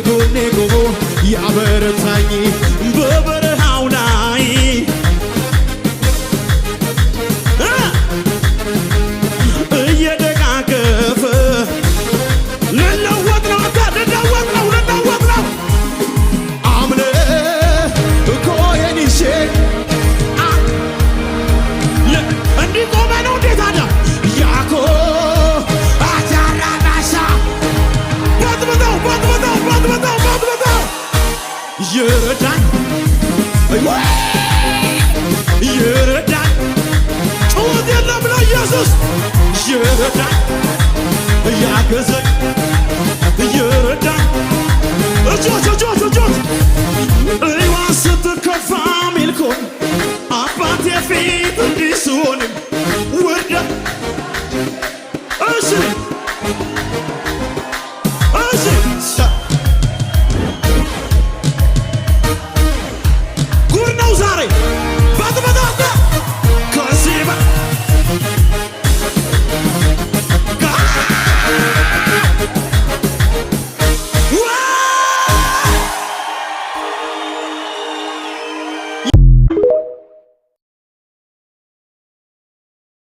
ከጎኔ ቆሞ ያበረታኝ በበረሃው ላይ እየደጋገፈ ልለወጥ ነው አምልኮ የኒሼ እንዲህ ቆመ ነው እንዴት አለ ያኮ አጃራናሻ በጥብጠው ይረዳኝ ይረዳኝ ጩኸት የለም ለኢየሱስ ይረዳኝ ያገዘኝ ይረዳኝ እጆች እይዋ ስትከፋ ሚልኮን አባቴ ፊት እንዲህ ስሆንም ውርደ እሺ